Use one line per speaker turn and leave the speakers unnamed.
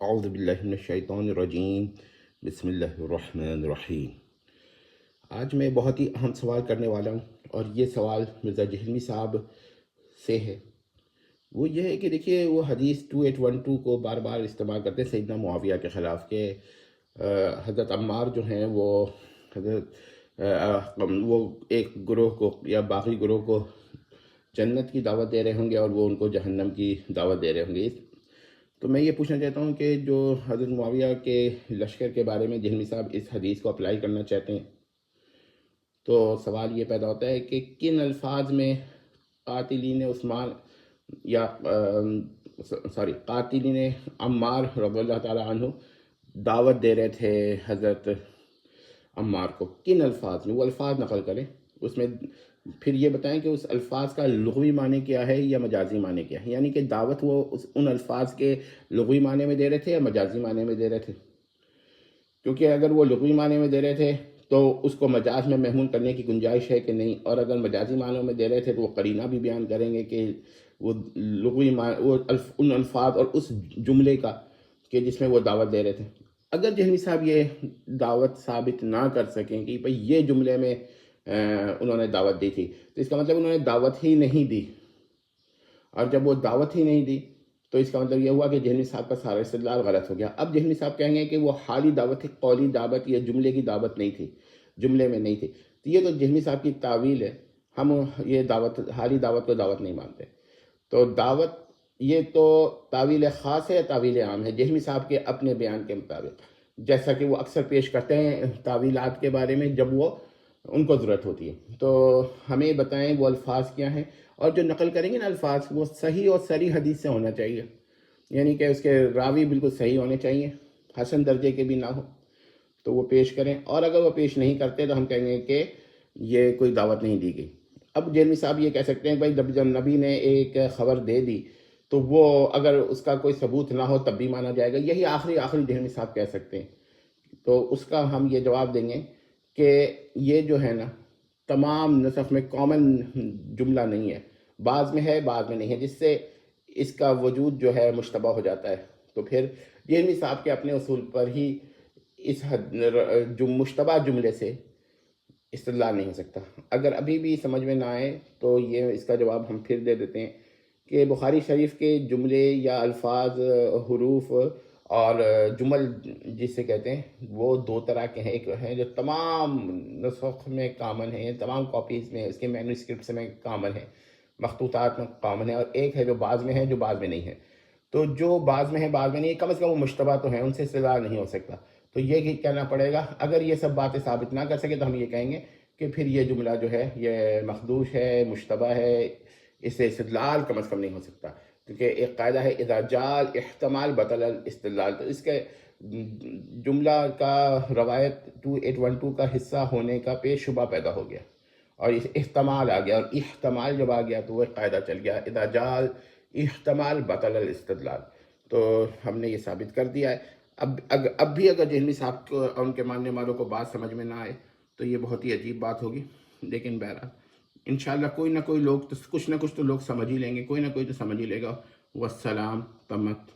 اعوذ باللہ من الشیطان الرجیم، بسم اللہ الرحمن الرحیم۔ آج میں بہت ہی اہم سوال کرنے والا ہوں، اور یہ سوال مرزا جہلمی صاحب سے ہے۔ وہ یہ ہے کہ دیکھیے، وہ حدیث 2812 کو بار بار استعمال کرتے ہیں سیدنا معاویہ کے خلاف، کہ حضرت عمار جو ہیں وہ وہ ایک گروہ کو یا باقی گروہ کو جنت کی دعوت دے رہے ہوں گے، اور وہ ان کو جہنم کی دعوت دے رہے ہوں گے۔ تو میں یہ پوچھنا چاہتا ہوں کہ جو حضرت معاویہ کے لشکر کے بارے میں جہلمی صاحب اس حدیث کو اپلائی کرنا چاہتے ہیں، تو سوال یہ پیدا ہوتا ہے کہ کن الفاظ میں قاتلین عثمان یا قاتلین عمار رضی اللہ تعالیٰ عنہ دعوت دے رہے تھے حضرت عمار کو؟ کن الفاظ میں؟ وہ الفاظ نقل کریں، اس میں پھر یہ بتائیں کہ اس الفاظ کا لغوی معنی کیا ہے یا مجازی معنی کیا ہے، یعنی کہ دعوت وہ ان الفاظ کے لغوی معنی میں دے رہے تھے یا مجازی معنی میں دے رہے تھے؟ کیونکہ اگر وہ لغوی معنی میں دے رہے تھے تو اس کو مجاز میں محمول کرنے کی گنجائش ہے کہ نہیں، اور اگر مجازی معنوں میں دے رہے تھے تو وہ قرینہ بھی بیان کریں گے کہ وہ لغوی ان الفاظ اور اس جملے کا کہ جس میں وہ دعوت دے رہے تھے۔ اگر جہلمی صاحب یہ دعوت ثابت نہ کر سکیں کہ بھئی یہ جملے میں انہوں نے دعوت دی تھی، تو اس کا مطلب انہوں نے دعوت ہی نہیں دی، اور جب وہ دعوت ہی نہیں دی تو اس کا مطلب یہ ہوا کہ جہلمی صاحب کا سارا استدلال غلط ہو گیا۔ اب جہلمی صاحب کہیں گے کہ وہ حالی دعوت تھی، قولی دعوت یا جملے کی دعوت نہیں تھی، جملے میں نہیں تھی۔ تو یہ تو جہلمی صاحب کی تعویل ہے، ہم یہ حالی دعوت کو دعوت نہیں مانتے۔ تو دعوت یہ تو تعویل خاص ہے یا تعویل عام ہے؟ جہلمی صاحب کے اپنے بیان کے مطابق، جیسا کہ وہ اکثر پیش کرتے ہیں تعویلات کے بارے میں جب وہ ان کو ضرورت ہوتی ہے۔ تو ہمیں بتائیں وہ الفاظ کیا ہیں، اور جو نقل کریں گے نا الفاظ، وہ صحیح اور صریح حدیث سے ہونا چاہیے، یعنی کہ اس کے راوی بالکل صحیح ہونے چاہیے، حسن درجے کے بھی نہ ہو تو وہ پیش کریں، اور اگر وہ پیش نہیں کرتے تو ہم کہیں گے کہ یہ کوئی دعوت نہیں دی گئی۔ اب جہلمی صاحب یہ کہہ سکتے ہیں بھائی جب نبی نے ایک خبر دے دی تو وہ اگر اس کا کوئی ثبوت نہ ہو تب بھی مانا جائے گا، یہی آخری جہلمی صاحب کہہ سکتے ہیں۔ تو اس کا ہم یہ جواب دیں گے کہ یہ جو ہے نا تمام نسخ میں کامن جملہ نہیں ہے، بعض میں ہے بعض میں نہیں ہے، جس سے اس کا وجود جو ہے مشتبہ ہو جاتا ہے۔ تو پھر جہلمی صاحب کے اپنے اصول پر ہی اس مشتبہ جملے سے استدلال نہیں ہو سکتا۔ اگر ابھی بھی سمجھ میں نہ آئے تو یہ اس کا جواب ہم پھر دے دیتے ہیں کہ بخاری شریف کے جملے یا الفاظ، حروف اور جمل جسے کہتے ہیں، وہ دو طرح کے ہیں۔ ایک ہیں جو تمام نسخ میں کامن ہیں، تمام کاپیز میں، اس کے مینوسکرپٹس میں کامن ہے، مخطوطات میں کامن ہے، اور ایک ہے جو بعض میں ہے جو بعض میں نہیں ہے۔ تو جو بعض میں ہے بعض میں نہیں ہے، کم از کم وہ مشتبہ تو ہیں، ان سے استدلال نہیں ہو سکتا۔ تو یہ کہنا پڑے گا، اگر یہ سب باتیں ثابت نہ کر سکے تو ہم یہ کہیں گے کہ پھر یہ جملہ جو ہے یہ مخدوش ہے، مشتبہ ہے، اس سے استدلال کم از کم نہیں ہو سکتا، کیونکہ ایک قاعدہ ہے اذا جال احتمال بطل الاستدلال۔ تو اس کے جملہ کا روایت 2812 کا حصہ ہونے کا پیش شبہ پیدا ہو گیا، اور اس احتمال آ گیا، اور احتمال جب آ گیا تو وہ ایک قاعدہ چل گیا اذا جال احتمال بطل الاستدلال۔ تو ہم نے یہ ثابت کر دیا ہے۔ اب بھی اگر جہلمی صاحب کو اور ان کے ماننے والوں کو بات سمجھ میں نہ آئے تو یہ بہت ہی عجیب بات ہوگی، لیکن بہرحال انشاءاللہ کوئی نہ کوئی لوگ تو کچھ نہ کچھ تو لوگ سمجھ ہی لیں گے، کوئی نہ کوئی تو سمجھ ہی لے گا۔ والسلام تمت